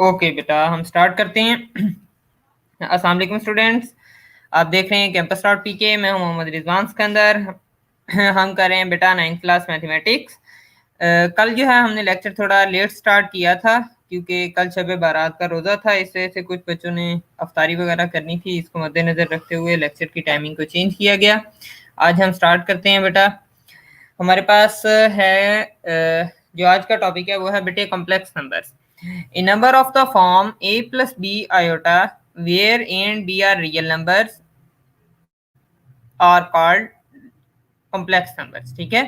Okay बेटा, हम start करते हैं। अस्सलाम वालेकुम स्टूडेंट्स, आप देख रहे हैं कैंपस डॉट पीके। मैं हूं मोहम्मद रिजवान सिकंदर। हम कर रहे हैं बेटा 9th क्लास मैथमेटिक्स। कल जो है हमने लेक्चर थोड़ा लेट स्टार्ट किया था क्योंकि कल शब बारात का रोज़ा था। इस वजह से कुछ बच्चों ने अफ्तारी वगैरह करनी थी, इसको मद्देनज़र रखते हुए लेक्चर की टाइमिंग को चेंज किया गया। आज हम स्टार्ट करते हैं बेटा। हमारे पास है जो आज का टॉपिक है वो है बेटे complex numbers. A number of the form a plus b iota where a and b are real numbers are called complex numbers. ठीक है,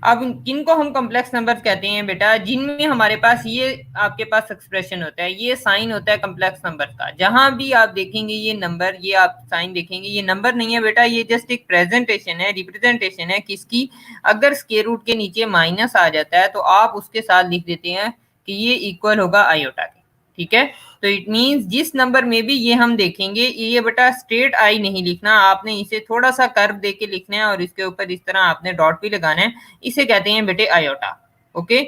अब किनको हम कॉम्प्लेक्स नंबर्स कहते हैं बेटा? जिनमें हमारे पास ये आपके पास एक्सप्रेशन होता है, ये साइन होता है कॉम्प्लेक्स नंबर का। जहां भी आप देखेंगे ये नंबर, ये आप साइन देखेंगे, ये नंबर नहीं है बेटा, ये जस्ट एक प्रेजेंटेशन है, रिप्रेजेंटेशन है किसकी? अगर स्क्वायर रूट के नीचे माइनस आ जाता है तो आप उसके साथ लिख देते हैं कि ये इक्वल होगा आयोटा के। ठीक है, तो इट मींस जिस नंबर में भी ये हम देखेंगे, ये बेटा स्ट्रेट आई नहीं लिखना, आपने इसे थोड़ा सा कर्व देके लिखना है और इसके ऊपर इस तरह आपने डॉट भी लगाना है। इसे कहते हैं बेटे आयोटा। ओके,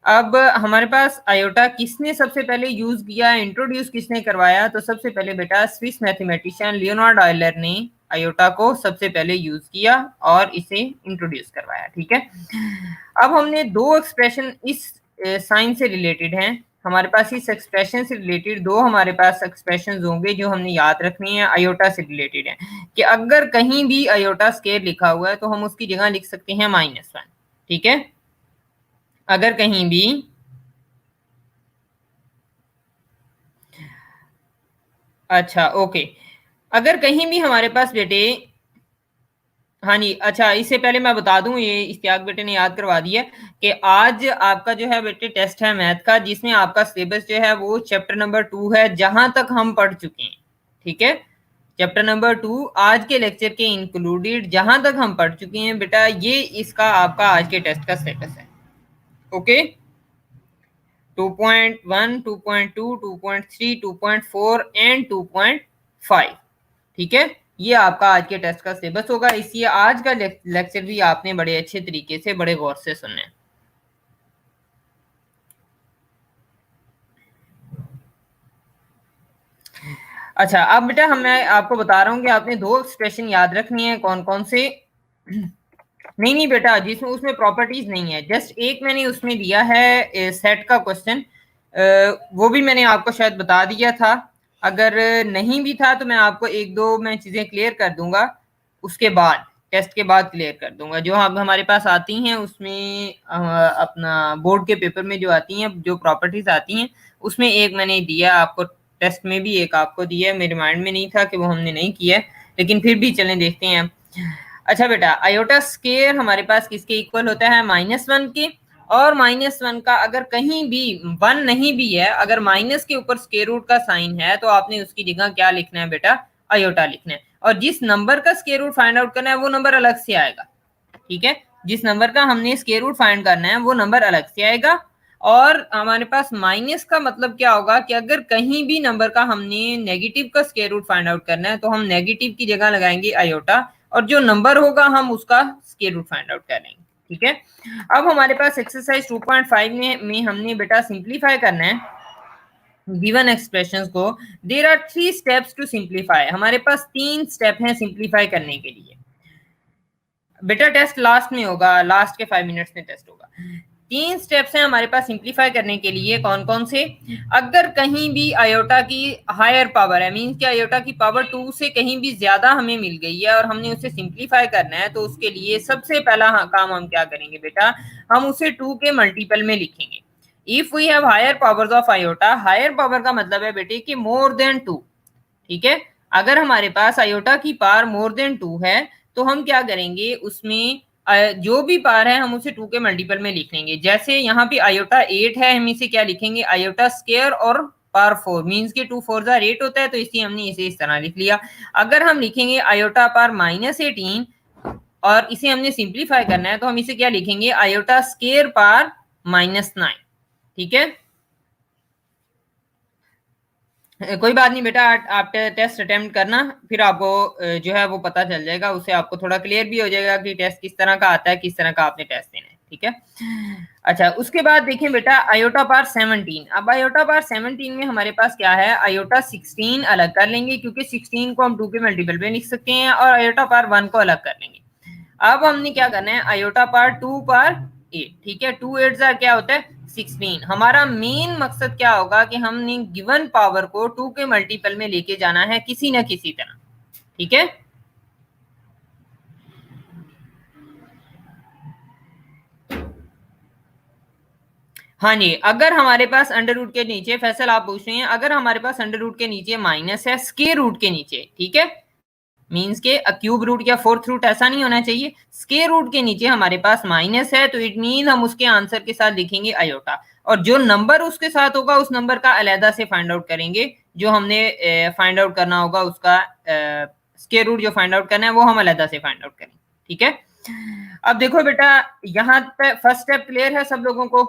अब हमारे पास आयोटा किसने सबसे पहले यूज किया, इंट्रोड्यूस किसने करवाया? तो सबसे पहले बेटा स्विस मैथमेटिशियन लियोनार्ड ऑयलर ने आयोटा को सबसे पहले यूज किया और इसे इंट्रोड्यूस करवाया। ठीक है, अब हमने दो एक्सप्रेशन इस साइन से रिलेटेड हैं। हमारे पास इस एक्सप्रेशन से रिलेटेड दो हमारे पास एक्सप्रेशंस होंगे जो हमने याद रखनी है, आयोटा से रिलेटेड है। कि अगर कहीं भी आयोटा स्क्वायर लिखा हुआ है तो हम उसकी जगह लिख सकते हैं -1। ठीक है, अगर कहीं भी अच्छा ओके, अगर कहीं भी हमारे पास बेटे, हाँ जी, अच्छा इससे पहले मैं बता दूं, ये इश्तियाक बेटे ने याद करवा दिया कि आज आपका जो है बेटे टेस्ट है मैथ का, जिसमें आपका सिलेबस जो है वो चैप्टर नंबर 2 है, जहां तक हम पढ़ चुके हैं। ठीक है, चैप्टर नंबर 2 आज के लेक्चर के इंक्लूडेड, जहां तक हम पढ़ चुके हैं बेटा, ये इसका आपका आज के टेस्ट का स्टेटस है। Okay, 2.1, 2.2, 2.3, 2.4 and 2.5। ठीक है, ये आपका आज के टेस्ट का सिलेबस होगा, इसलिए आज का लेक्चर भी आपने बड़े अच्छे तरीके से, बड़े गौर से सुनना है। अच्छा, अब बेटा मैं आपको बता रहा हूँ कि आपने दो एक्सप्रेशन याद रखनी है। कौन कौन से? नहीं नहीं बेटा, जिसमें उसमें प्रॉपर्टीज नहीं है, जस्ट एक मैंने उसमें दिया है सेट का क्वेश्चन, वो भी मैंने आपको शायद बता दिया था। अगर नहीं भी था तो मैं आपको एक दो मैं चीजें क्लियर कर दूंगा, उसके बाद टेस्ट के बाद क्लियर कर दूंगा। जो अब हमारे पास आती हैं उसमें अपना बोर्ड के पेपर में जो आती हैं, जो प्रॉपर्टीज आती हैं, उसमें एक मैंने दिया आपको, टेस्ट में भी एक आपको दिया है। मेरे माइंड में नहीं था कि वो हमने नहीं किया, लेकिन फिर भी चलें देखते हैं। अच्छा बेटा, आयोटा स्क्वायर हमारे पास किसके इक्वल होता है? -1 के। और -1 का अगर कहीं भी 1 नहीं भी है, अगर माइनस के ऊपर स्क्वायर रूट का साइन है तो आपने उसकी जगह क्या लिखना है बेटा? आयोटा लिखना है। और जिस नंबर का स्क्वायर रूट फाइंड आउट करना है वो नंबर अलग से आएगा। ठीक है, जिस नंबर का हमने स्क्वायर रूट फाइंड करना है वो नंबर अलग से आएगा। और हमारे पास माइनस का मतलब क्या होगा कि अगर कहीं भी नंबर का हमने नेगेटिव का स्क्वायर रूट फाइंड आउट करना है तो हम नेगेटिव की जगह लगाएंगे आयोटा, और जो नंबर होगा हम उसका स्क्वायर रूट फाइंड आउट करेंगे। ठीक है, अब हमारे पास एक्सरसाइज 2.5 में हमने बेटा सिंप्लीफाई करना है गिवन एक्सप्रेशंस को। There are 3 steps to simplify. हमारे पास 3 स्टेप हैं सिंप्लीफाई करने के लिए। बेटा टेस्ट लास्ट में होगा, लास्ट के 5 मिनट्स में टेस्ट होगा। 3 स्टेप्स हैं हमारे पास सिंप्लीफाई करने के लिए। कौन कौन से? अगर कहीं भी आयोटा की हायर पावर है, मींस कि आयोटा की पावर 2 से कहीं भी ज्यादा हमें मिल गई है और हमने उसे सिंप्लीफाई करना है, तो उसके लिए सबसे पहला काम हम क्या करेंगे बेटा? हम उसे 2 के मल्टीपल में लिखेंगे। If we have higher powers of iota, higher power का मतलब है बेटे कि मोर देन 2। ठीक है, अगर हमारे पास आयोटा की पावर मोर देन 2 है तो हम क्या करेंगे, उसमें जो भी पावर है हम उसे 2 के मल्टीपल में लिख लेंगे। जैसे यहाँ पे आयोटा 8 है, हम इसे क्या लिखेंगे? आयोटा स्क्वायर और पावर 4 मींस के 2 4 जा 8 होता है, तो इसलिए हमने इसे इस तरह लिख लिया। अगर हम लिखेंगे आयोटा पावर -18 और इसे हमने सिंप्लीफाई करना है तो हम इसे क्या लिखेंगे, आयोटा स्केयर पावर -9। ठीक है, कोई बात नहीं बेटा, आप टेस्ट अटेम्प्ट करना, फिर आपको जो है वो पता चल जाएगा, उससे आपको थोड़ा क्लियर भी हो जाएगा कि टेस्ट किस तरह का आता है, किस तरह का आपने टेस्ट देना है। ठीक है, अच्छा उसके बाद देखें बेटा आयोटा पावर 17। अब आयोटा पावर 17 में हमारे पास क्या है, आयोटा 16 अलग कर लेंगे क्योंकि 16 को हम 2 के मल्टीपल पे लिख सकते हैं, और आयोटा पावर 1 को अलग कर लेंगे। अब हमने क्या करना है, आयोटा पावर 2 पावर 8। ठीक है, 2 8 क्या होता है 16। हमारा मेन मकसद क्या होगा कि हमने गिवन पावर को 2 के मल्टीपल में लेके जाना है किसी न किसी तरह। ठीक है, हाँ जी, अगर हमारे पास अंडर रूट के नीचे, फैसल आप पूछ रहे हैं, अगर हमारे पास अंडर रूट के नीचे माइनस है स्क्वायर रूट के नीचे, ठीक है, मींस के क्यूब रूट या फोर्थ रूट ऐसा नहीं होना चाहिए, स्क्वायर रूट के नीचे हमारे पास माइनस है, तो इट मीन हम उसके आंसर के साथ लिखेंगे आयोटा, और जो नंबर उसके साथ होगा उस नंबर का अलहदा से फाइंड आउट करेंगे, जो हमने फाइंड आउट करना होगा उसका स्क्वायर रूट जो फाइंड आउट करना है वो हम अलहदा से फाइंड आउट करेंगे। ठीक है, अब देखो बेटा यहाँ तक फर्स्ट स्टेप क्लियर है सब लोगों को?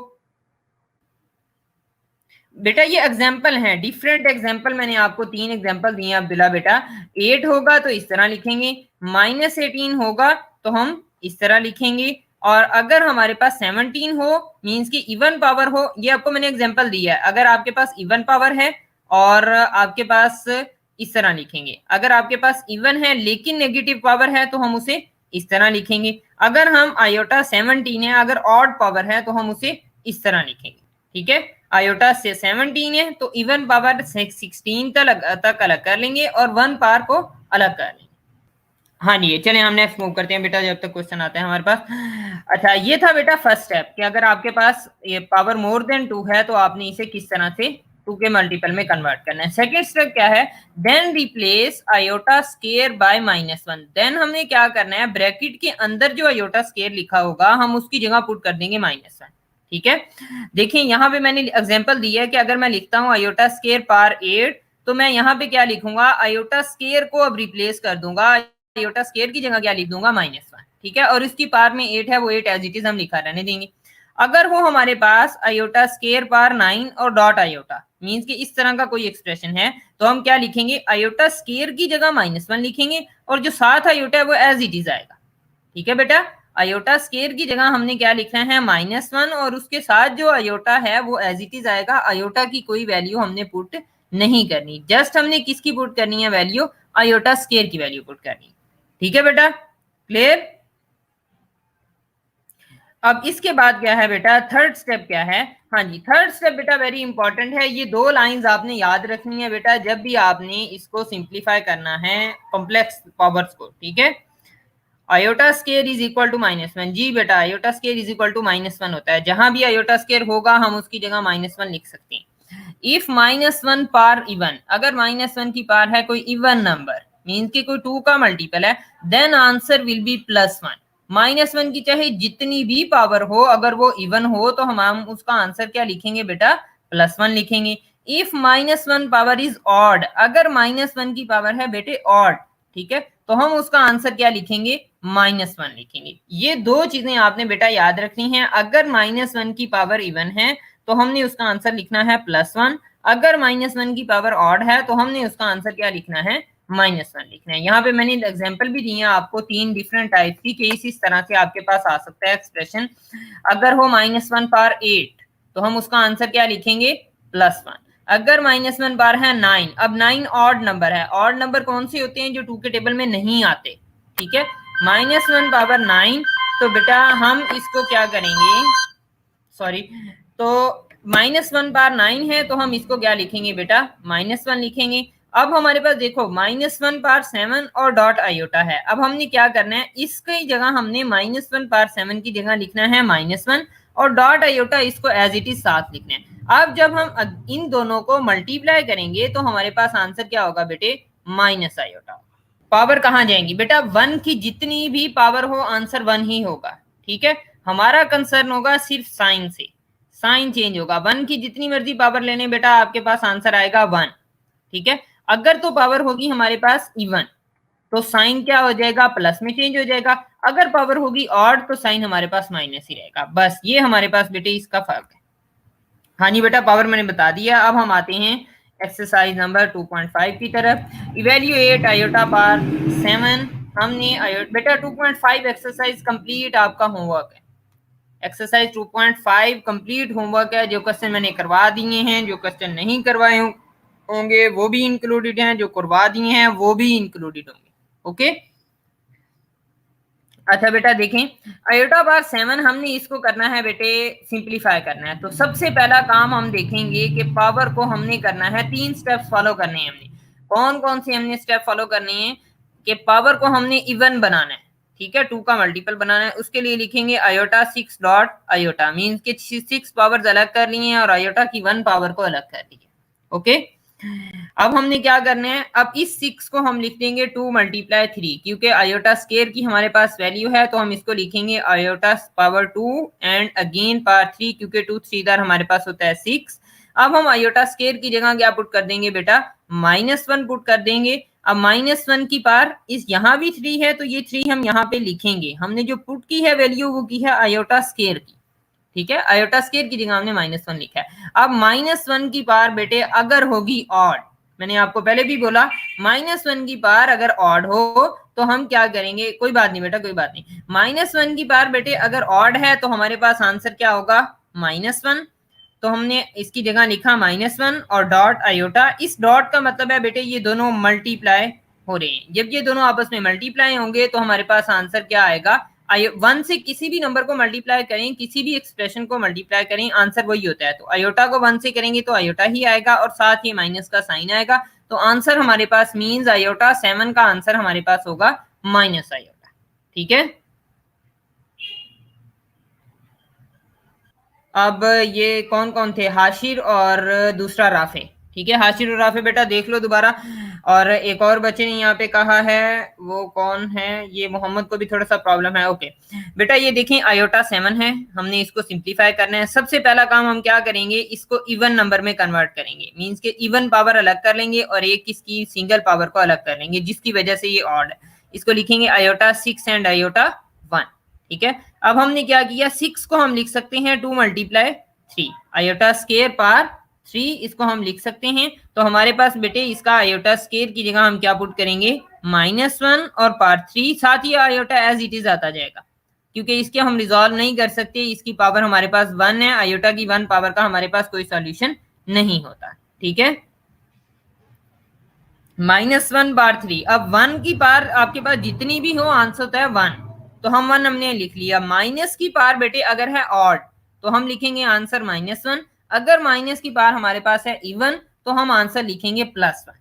बेटा ये एग्जाम्पल है, डिफरेंट एग्जाम्पल, मैंने आपको 3 एग्जाम्पल दिए अब्दुल्ला बेटा। 8 होगा तो इस तरह लिखेंगे, -18 होगा तो हम इस तरह लिखेंगे, और अगर हमारे पास 17 हो मींस की इवन पावर हो, ये आपको मैंने एग्जाम्पल दिया है, अगर आपके पास इवन पावर है और आपके पास इस तरह लिखेंगे, अगर आपके पास इवन है लेकिन नेगेटिव पावर है तो हम उसे इस तरह लिखेंगे, अगर हम आयोटा 17 है अगर ऑड पावर है तो हम उसे इस तरह लिखेंगे। ठीक है, आयोटा से 17 है तो इवन पावर 16 तक अलग कर लेंगे और 1 पावर को अलग कर लेंगे। हाँ जी, चलिए हम नेक्स्ट मूव करते हैं बेटा, जब तक क्वेश्चन आते हैं हमारे पास। अच्छा ये था बेटा फर्स्ट स्टेप कि अगर आपके पास ये पावर मोर देन 2 है तो आपने इसे किस तरह से 2 के मल्टीपल में कन्वर्ट करना है। सेकंड स्टेप क्या है, then replace iota square by -1। Then हमने क्या करना है, ब्रैकेट के अंदर जो आयोटा स्क्वायर लिखा होगा हम उसकी जगह पुट कर देंगे -1। ठीक है, देखिए यहाँ पे मैंने एग्जांपल दिया है कि अगर मैं लिखता हूँ आयोटा स्क्वायर पावर 8 तो मैं यहाँ पे क्या लिखूंगा, आयोटा स्क्वायर को अब रिप्लेस कर दूंगा, आयोटा स्क्वायर की जगह क्या लिख दूंगा -1। ठीक है, और इसकी पावर में 8 है वो 8 एज इट इज हम लिखा रहने देंगे। अगर वो हमारे पास आयोटा स्क्वायर पावर 9 और डॉट आयोटा मींस कि इस तरह का कोई एक्सप्रेशन है तो हम क्या लिखेंगे, आयोटा स्क्वायर की जगह -1 लिखेंगे और जो साथ आयोटा है वो एज इट इज आएगा। ठीक है बेटा, आयोटा स्क्वायर की जगह हमने क्या लिखना है -1 और उसके साथ जो आयोटा है वो एज इट इज आएगा, आयोटा की कोई वैल्यू हमने पुट नहीं करनी, जस्ट हमने किसकी पुट करनी है वैल्यू, आयोटा स्क्वायर की वैल्यू पुट करनी। ठीक है बेटा, क्लियर? अब इसके बाद क्या है बेटा, थर्ड स्टेप क्या है, हाँ जी थर्ड स्टेप बेटा वेरी इंपॉर्टेंट है, ये 2 लाइंस आपने याद रखनी है बेटा जब भी आपने इसको सिंप्लीफाई करना है कॉम्प्लेक्स पावर्स को। ठीक है, iota square is equal to -1, जी बेटा iota square is equal to -1 होता है, जहां भी आयोटा स्क्वायर होगा हम उसकी जगह -1 लिख सकते हैं। इफ -1 पावर इवन, अगर -1 की पावर है कोई इवन नंबर मींस कि कोई 2 का मल्टीपल है, देन आंसर विल बी +1। -1 की चाहे जितनी भी पावर हो अगर वो इवन हो तो हम उसका आंसर क्या लिखेंगे बेटा, +1 लिखेंगे। इफ -1 पावर इज ऑड, अगर -1 की पावर है बेटे ऑड, ठीक है, तो हम उसका आंसर क्या लिखेंगे, -1 लिखेंगे। ये 2 चीजें आपने बेटा याद रखनी है, अगर -1 की पावर इवन है तो हमने उसका आंसर लिखना है +1, अगर -1 की पावर ऑड है तो हमने उसका आंसर क्या लिखना है, -1 लिखना है। यहाँ पे मैंने एग्जांपल भी दिए हैं आपको 3 डिफरेंट टाइप की, कि इस तरह से आपके पास आ सकता है एक्सप्रेशन, अगर हो -1 पावर 8 तो हम उसका आंसर क्या लिखेंगे, +1, अगर -1 बार है 9, अब 9 ऑड नंबर है, ऑड नंबर कौन से होते हैं, जो 2 के टेबल में नहीं आते। ठीक है, -1 पावर 9, तो बेटा हम इसको क्या करेंगे, सॉरी, तो -1 पावर 9 है तो हम इसको क्या लिखेंगे बेटा, -1 लिखेंगे। अब हमारे पास देखो -1 पावर 7 और डॉट आयोटा है, अब हमने क्या करना है, इसकी जगह हमने -1 पावर 7 की जगह लिखना है -1 और डॉट आयोटा इसको एज इट इज साथ लिखना है। अब जब हम इन दोनों को मल्टीप्लाई करेंगे तो हमारे पास आंसर क्या होगा बेटे, माइनस आयोटा। पावर कहाँ जाएंगी बेटा, 1 की जितनी भी पावर हो आंसर 1 ही होगा। ठीक है, हमारा कंसर्न होगा सिर्फ साइन से, साइन चेंज होगा। 1 की जितनी मर्जी पावर लेने बेटा आपके पास आंसर आएगा 1, ठीक है। अगर तो पावर होगी हमारे पास इवन तो साइन क्या हो जाएगा, प्लस में चेंज हो जाएगा। अगर पावर होगी ऑड तो साइन हमारे पास माइनस ही रहेगा। बस ये हमारे पास बेटे इसका फर्क है। हाँ जी बेटा, पावर मैंने बता दिया। अब हम आते हैं एक्सरसाइज नंबर 2.5 की तरफ। Evaluate iota power 7। हमने बेटा 2.5 एक्सरसाइज कंप्लीट आपका होमवर्क है। एक्सरसाइज 2.5 कंप्लीट होमवर्क है। जो क्वेश्चन मैंने करवा दिए हैं, जो क्वेश्चन नहीं करवाए होंगे वो भी इंक्लूडेड हैं, जो करवा दिए हैं वो भी इंक्लूडेड होंगे। ओके, अच्छा बेटा देखें, आयोटा बार 7 हमने इसको करना है बेटे, सिंप्लीफाई करना है। तो सबसे पहला काम हम देखेंगे कि पावर को हमने करना है, 3 स्टेप्स फॉलो करने हैं हमने। कौन कौन से हमने स्टेप फॉलो करने हैं कि पावर को हमने इवन बनाना है, ठीक है, 2 का मल्टीपल बनाना है। उसके लिए लिखेंगे आयोटा 6 डॉट आयोटा, मीन्स के 6 पावर्स अलग कर लिए हैं और आयोटा की 1 पावर को अलग कर ली है। ओके, अब हमने क्या करना है, अब इस 6 को हम लिख देंगे 2 मल्टीप्लाई 3, क्योंकि आयोटा स्केयर की हमारे पास वैल्यू है तो हम इसको लिखेंगे iota power 2 and again power 3, क्योंकि 2 3 दार हमारे पास होता है 6। अब हम आयोटा स्केयर की जगह क्या पुट कर देंगे बेटा, -1 पुट कर देंगे। अब -1 की पावर इस यहाँ भी 3 है तो ये 3 हम यहाँ पे लिखेंगे। हमने जो पुट की है वैल्यू वो की है आयोटा स्केयर की, ठीक है, आयोटा स्केयर की जगह हमने -1 लिखा है। अब -1 की पावर बेटे अगर होगी ऑड, मैंने आपको पहले भी बोला -1 की पावर अगर ऑड हो तो हम क्या करेंगे, कोई बात नहीं बेटा कोई बात नहीं, -1 की पावर बेटे अगर ऑड है तो हमारे पास आंसर क्या होगा, -1। तो हमने इसकी जगह लिखा -1 और डॉट आयोटा। इस डॉट का मतलब है बेटे ये दोनों मल्टीप्लाई हो रहे हैं। जब ये दोनों आपस में मल्टीप्लाई होंगे तो हमारे पास आंसर क्या आएगा, 1 से किसी भी नंबर को मल्टीप्लाई करें, किसी भी एक्सप्रेशन को मल्टीप्लाई करें, आंसर वही होता है। तो आयोटा को 1 से करेंगे तो आयोटा ही आएगा और साथ ही माइनस का साइन आएगा। तो आंसर हमारे पास मीन्स आयोटा 7 का आंसर हमारे पास होगा माइनस आयोटा, ठीक है। अब ये कौन कौन थे, हाशिर और दूसरा राफे, ठीक है, हाशिर और राफे बेटा देख लो दोबारा। और एक और बच्चे ने यहाँ पे कहा है, वो कौन है, ये मोहम्मद को भी थोड़ा सा प्रॉब्लम है। ओके बेटा ये देखें आयोटा 7 है, हमने इसको सिंप्लीफाई करना है। सबसे पहला काम हम क्या करेंगे, इसको इवन नंबर में कन्वर्ट करेंगे, मीन्स के इवन पावर अलग कर लेंगे और एक इसकी सिंगल पावर को अलग कर लेंगे, जिसकी वजह से ये ऑड है। इसको लिखेंगे आयोटा 6 एंड आयोटा 1, ठीक है। अब हमने क्या किया, 6 को हम लिख सकते हैं 2 मल्टीप्लाई 3, आयोटा स्केयर पावर 3 इसको हम लिख सकते हैं। तो हमारे पास बेटे इसका आयोटा स्केयर की जगह हम क्या पुट करेंगे, -1 और पावर 3, साथ ही आयोटा एज इट इज आता जाएगा, क्योंकि इसके हम रिजॉल्व नहीं कर सकते, इसकी पावर हमारे पास 1 है, आयोटा की 1 पावर का हमारे पास कोई सॉल्यूशन नहीं होता, ठीक है। -1 बार 3, अब 1 की पावर आपके पास जितनी भी हो आंसर होता है 1, तो हम 1 हमने लिख लिया। माइनस की पावर बेटे अगर है ऑड तो हम लिखेंगे आंसर -1, अगर माइनस की पावर हमारे पास है इवन तो हम आंसर लिखेंगे +1,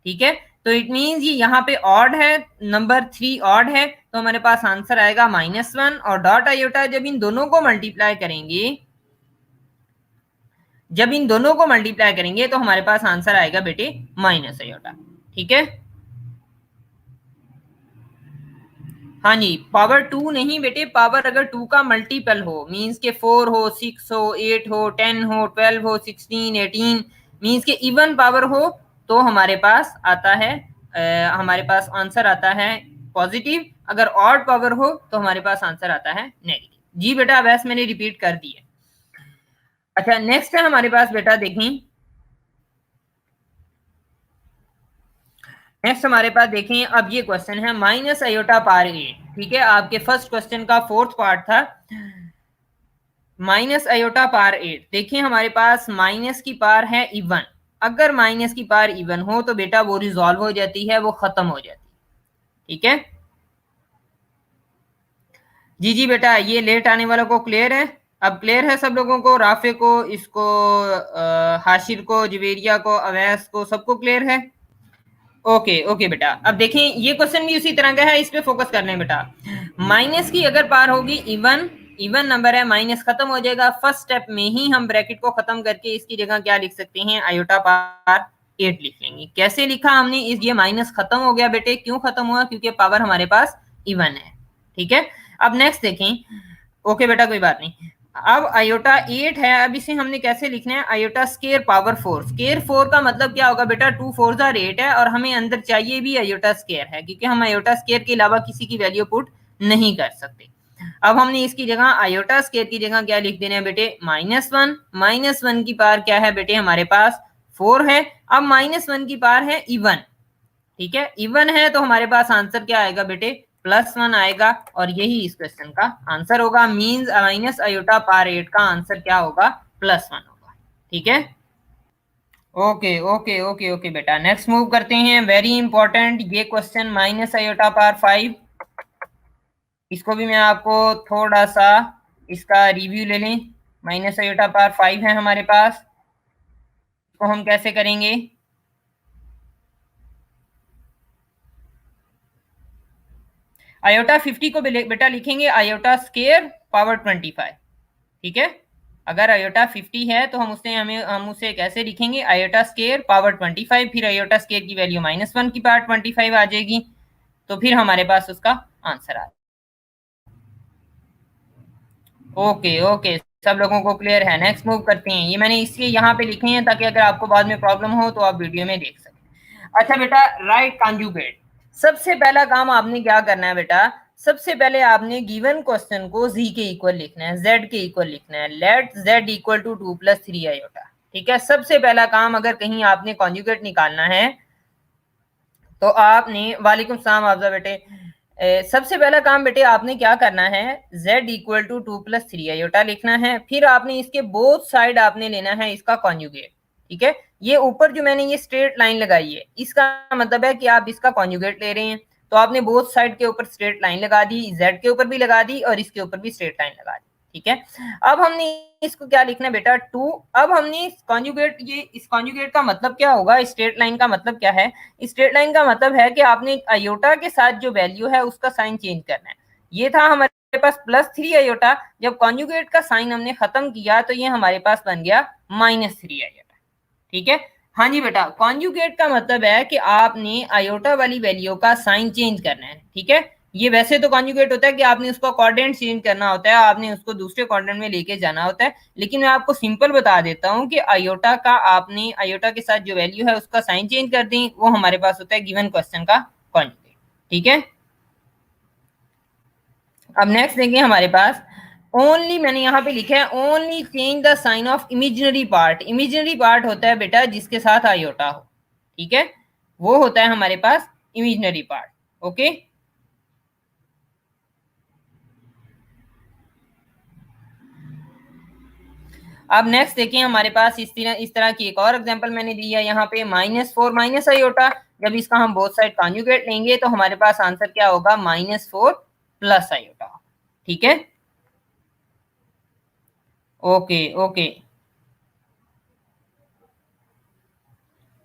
ठीक है। तो इट मींस ये यहाँ पे ऑड है, नंबर 3 ऑड है, तो हमारे पास आंसर आएगा -1 और डॉट आयोटा। जब इन दोनों को मल्टीप्लाई करेंगे, जब इन दोनों को मल्टीप्लाई करेंगे तो हमारे पास आंसर आएगा बेटे माइनस आयोटा, ठीक है। हाँ जी, पावर 2 नहीं बेटे, पावर अगर 2 का मल्टीपल हो, मींस के 4 हो, 6 हो, 8 हो, 10 हो, 12 हो, 16, 18, मींस के इवन पावर हो तो हमारे पास आता है हमारे पास आंसर आता है पॉजिटिव। अगर ऑड पावर हो तो हमारे पास आंसर आता है नेगेटिव। जी बेटा वैसे मैंने रिपीट कर दी है। अच्छा नेक्स्ट है हमारे पास बेटा देखें, नेक्स्ट हमारे पास देखें, अब ये क्वेश्चन है माइनस आयोटा पावर 8, ठीक है, आपके फर्स्ट क्वेश्चन का 4th पार्ट था माइनस आयोटा पावर 8। देखिए हमारे पास माइनस की पावर है इवन, अगर माइनस की पावर इवन हो तो बेटा वो रिजॉल्व हो जाती है, वो खत्म हो जाती है, ठीक है। जी जी बेटा ये लेट आने वालों को क्लियर है, अब क्लियर है सब लोगों को, राफे को, इसको हाशिर को, जवेरिया को, अवैस को, सबको क्लियर है। ओके ओके बेटा, अब देखें ये क्वेश्चन भी उसी तरह का है, इस पे फोकस करना है बेटा। माइनस की अगर पावर होगी इवन, इवन नंबर है, माइनस खत्म हो जाएगा। फर्स्ट स्टेप में ही हम ब्रैकेट को खत्म करके इसकी जगह क्या लिख सकते हैं, आयोटा पावर 8 लिख लेंगे। कैसे लिखा हमने, इस ये माइनस खत्म हो गया बेटे, क्यों खत्म हुआ, क्योंकि पावर हमारे पास इवन है, ठीक है। अब नेक्स्ट देखें, ओके बेटा कोई बात नहीं। अब आयोटा 8 है, अब इसे हमने कैसे लिखना है, आयोटा स्केयर पावर 4। स्केयर 4 का मतलब क्या होगा बेटा, 2 4 8 है, और हमें अंदर चाहिए भी आयोटा स्केयर है, क्योंकि हम आयोटा स्केयर के अलावा किसी की वैल्यू पुट नहीं कर सकते। अब हमने इसकी जगह आयोटा स्केयर की जगह क्या लिख देना है बेटे, -1। -1 की पावर क्या है बेटे हमारे पास, 4 है। अब -1 की पावर है इवन, ठीक है, इवन है, तो हमारे पास आंसर क्या आएगा बेटे, +1 आएगा, और यही इस क्वेश्चन का आंसर होगा। मींस माइनस आयोटा पावर 8 का आंसर क्या होगा, +1 होगा। ठीक है, ओके ओके ओके ओके बेटा, नेक्स्ट मूव करते हैं। वेरी इंपॉर्टेंट ये क्वेश्चन, माइनस आयोटा पावर 5। इसको भी मैं आपको थोड़ा सा इसका रिव्यू ले लें। माइनस आयोटा पावर 5 है हमारे पास, तो हम कैसे करेंगे, आयोटा 50 को बेटा लिखेंगे आयोटा स्केयर पावर 25। ठीक है, अगर आयोटा 50 है तो हम उसे कैसे लिखेंगे, आयोटा स्केयर पावर 25, फिर आयोटा स्केयर की वैल्यू -1 की पावर 25 आ जाएगी, तो फिर हमारे पास उसका आंसर आ। ओके ओके, सब लोगों को क्लियर है। नेक्स्ट मूव करते हैं। ये मैंने इसलिए यहाँ पे लिखे हैं ताकि अगर आपको बाद में प्रॉब्लम हो तो आप वीडियो में देख सकें। अच्छा बेटा, राइट कॉन्जुगेट। सबसे पहला काम आपने क्या करना है बेटा, सबसे पहले आपने गिवन क्वेश्चन को z के इक्वल लिखना है, z के इक्वल लिखना है। Let z equal to 2 + 3 iota. ठीक है, सबसे पहला काम, अगर कहीं आपने कॉन्जुगेट निकालना है तो आपने, वालेकुम सलाम आपका बेटे, सबसे पहला काम बेटे आपने क्या करना है, z इक्वल टू 2 + 3 आयोटा लिखना है। फिर आपने इसके बोथ साइड आपने लेना है इसका कॉन्जुगेट। ठीक है, ये ऊपर जो मैंने ये स्ट्रेट लाइन लगाई है, इसका मतलब है कि आप इसका कॉन्जुगेट ले रहे हैं, तो आपने बोथ साइड के ऊपर स्ट्रेट लाइन लगा दी, z के ऊपर भी लगा दी और इसके ऊपर भी स्ट्रेट लाइन लगा दी। ठीक है, अब हमने इसको क्या लिखना है बेटा, 2। अब हमने कॉन्जुगेट, ये इस कॉन्जुगेट का मतलब क्या होगा, स्ट्रेट लाइन का मतलब क्या है, स्ट्रेट लाइन का मतलब है कि आपने आयोटा के साथ जो वैल्यू है उसका साइन चेंज करना है। ये था हमारे पास +3 आयोटा, जब कॉन्जुगेट का साइन हमने खत्म किया तो ये हमारे पास बन गया -3 आयोटा। ठीक है, हाँ जी बेटा, कॉन्जुगेट का मतलब है कि आपने आयोटा वाली वैल्यू का साइन चेंज करना है। ठीक है, ये वैसे तो कॉन्जुगेट होता है कि आपने उसका कोऑर्डिनेट चेंज करना होता है, आपने उसको दूसरे कोऑर्डिनेट में लेके जाना होता है, लेकिन मैं आपको सिंपल बता देता हूँ कि आयोटा का, आपने आयोटा के साथ जो वैल्यू है उसका साइन चेंज कर दी, वो हमारे पास होता है गिवन क्वेश्चन का कॉन्जुगेट। ठीक है, अब नेक्स्ट देखिए हमारे पास, ओनली, मैंने यहाँ पे लिखा है only change the sign of imaginary part. Imaginary part होता है बेटा जिसके साथ आयोटा हो। ठीक है, वो होता है हमारे पास इमेजिनरी पार्ट। ओके, अब नेक्स्ट देखिए हमारे पास इस तरह की एक और एग्जांपल मैंने दी है यहाँ पे, -4 माइनस आयोटा। जब इसका हम बोथ साइड कॉन्जुगेट लेंगे तो हमारे पास आंसर क्या होगा, -4 + आयोटा। ठीक है, ओके ओके,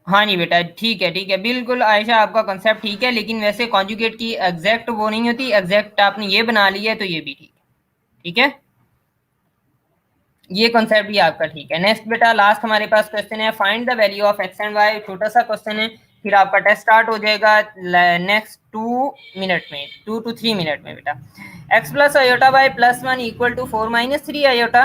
हाँ जी बेटा, ठीक है बिल्कुल आयशा, आपका कंसेप्ट ठीक है, लेकिन वैसे कॉन्जुगेट की एग्जैक्ट वो नहीं होती, एग्जैक्ट आपने ये बना लिया है तो ये भी ठीक है। ठीक है, ये कॉन्सेप्ट भी आपका ठीक है। नेक्स्ट बेटा, लास्ट हमारे पास क्वेश्चन है, find the value of x and y। छोटा सा क्वेश्चन है, फिर आपका टेस्ट स्टार्ट हो जाएगा नेक्स्ट 2 मिनट में, 2 to 3 मिनट में बेटा। x + iota y +1 equal to 4 - 3 iota.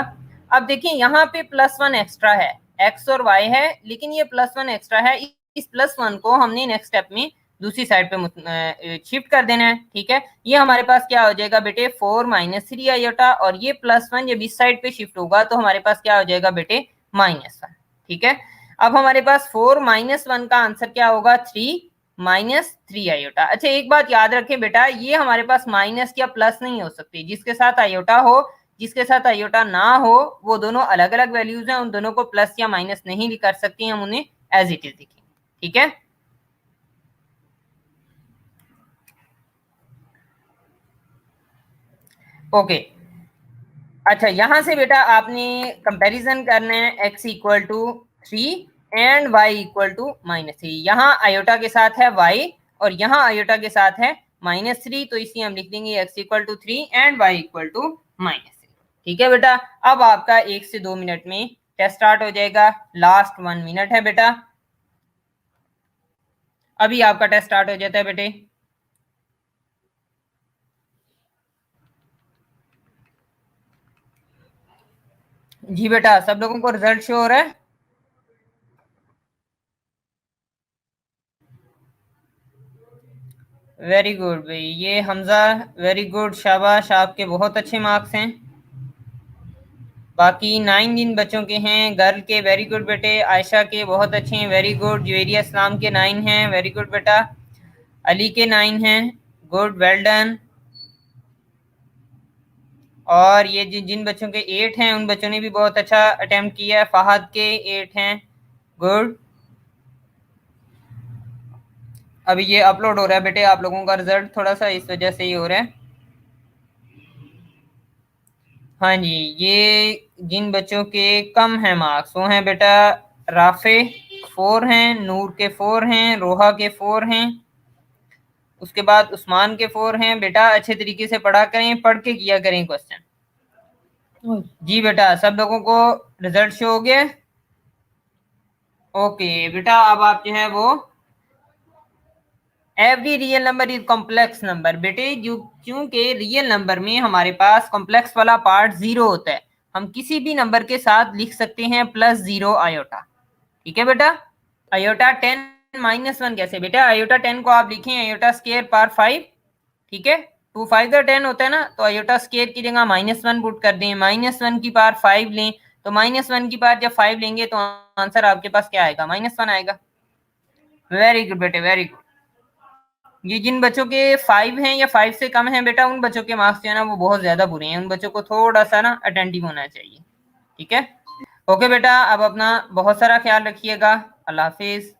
अब देखिए यहाँ पे +1 एक्स्ट्रा है, x और y है, लेकिन ये +1 एक्स्ट्रा है, इस +1 को हमने नेक्स्ट स्टेप में दूसरी साइड पे शिफ्ट कर देना है। ठीक है, ये हमारे पास क्या हो जाएगा बेटे, 4 - 3 आयोटा, और ये +1 जब इस साइड पे शिफ्ट होगा तो हमारे पास क्या हो जाएगा बेटे, -1। ठीक है, अब हमारे पास 4 - 1 का आंसर क्या होगा, 3 - 3 आयोटा। अच्छा एक बात याद रखें बेटा, ये हमारे पास माइनस या प्लस नहीं हो सकती, जिसके साथ आयोटा हो, जिसके साथ आयोटा ना हो, वो दोनों अलग अलग वैल्यूज हैं, उन दोनों को प्लस या माइनस नहीं कर सकती, हम उन्हें एज इट इज लिखेंगे। ठीक है, ओके। अच्छा यहाँ से बेटा आपने कंपैरिजन करना है, x equal to 3 and y equal to -3। यहाँ आयोटा के साथ है y और यहाँ आयोटा के साथ है -3, तो इसलिए हम लिख देंगे x equal to 3 and y equal to -3। ठीक है बेटा, अब आपका 1 से 2 मिनट में टेस्ट स्टार्ट हो जाएगा, लास्ट 1 मिनट है बेटा, अभी आपका टेस्ट स्टार्ट हो जाता है बेटे। जी बेटा, सब लोगों को रिजल्ट शो हो रहा है? वेरी गुड भाई, ये हमजा, वेरी गुड, शाबाश, आपके बहुत अच्छे मार्क्स हैं। बाकी 9 जिन बच्चों के हैं गर्ल के, वेरी गुड बेटे। आयशा के बहुत अच्छे हैं, वेरी गुड। जुवेरिया इस्लाम के 9 हैं, वेरी गुड बेटा। अली के 9 हैं, गुड, वेल डन। और ये जिन बच्चों के 8 हैं उन बच्चों ने भी बहुत अच्छा अटेम्प्ट किया है। फहद के 8 हैं, गुड। अभी ये अपलोड हो रहा है बेटे आप लोगों का रिजल्ट, थोड़ा सा इस वजह से ही हो रहा है। हाँ जी, ये जिन बच्चों के कम है मार्क्स वो हैं बेटा राफे 4 हैं, नूर के 4 हैं, रोहा के 4 हैं, उसके बाद उस्मान के 4 हैं। बेटा अच्छे तरीके से पढ़ा करें, पढ़ के किया करें क्वेश्चन। जी बेटा, सब लोगों को रिजल्ट शो हो गया? ओके बेटा, अब आप जो है वो every real number is complex number. बेटे जो, क्योंकि रियल नंबर में हमारे पास कॉम्प्लेक्स वाला पार्ट 0 होता है, हम किसी भी नंबर के साथ लिख सकते हैं +0 आयोटा। ठीक है बेटा। आयोटा 10 -1 कैसे बेटा? आयोटा 10 को आप लिखें आयोटा स्केयर पावर 5। ठीक है, 2 5 का 10 होता है ना, तो आयोटा स्केयर की जगह -1 पुट कर दें, -1 की पावर 5 लें, तो -1 की पावर जब 5 लेंगे तो आंसर आपके पास क्या आएगा? -1 आएगा। वेरी गुड बेटे, वेरी गुड। ये जिन बच्चों के 5 हैं या 5 से कम है बेटा, उन बच्चों के मार्क्स जो है ना वो बहुत ज्यादा बुरे हैं, उन बच्चों को थोड़ा सा ना अटेंटिव होना चाहिए। ठीक है, ओके बेटा, अब अपना बहुत सारा ख्याल रखिएगा। अल्लाह हाफिज।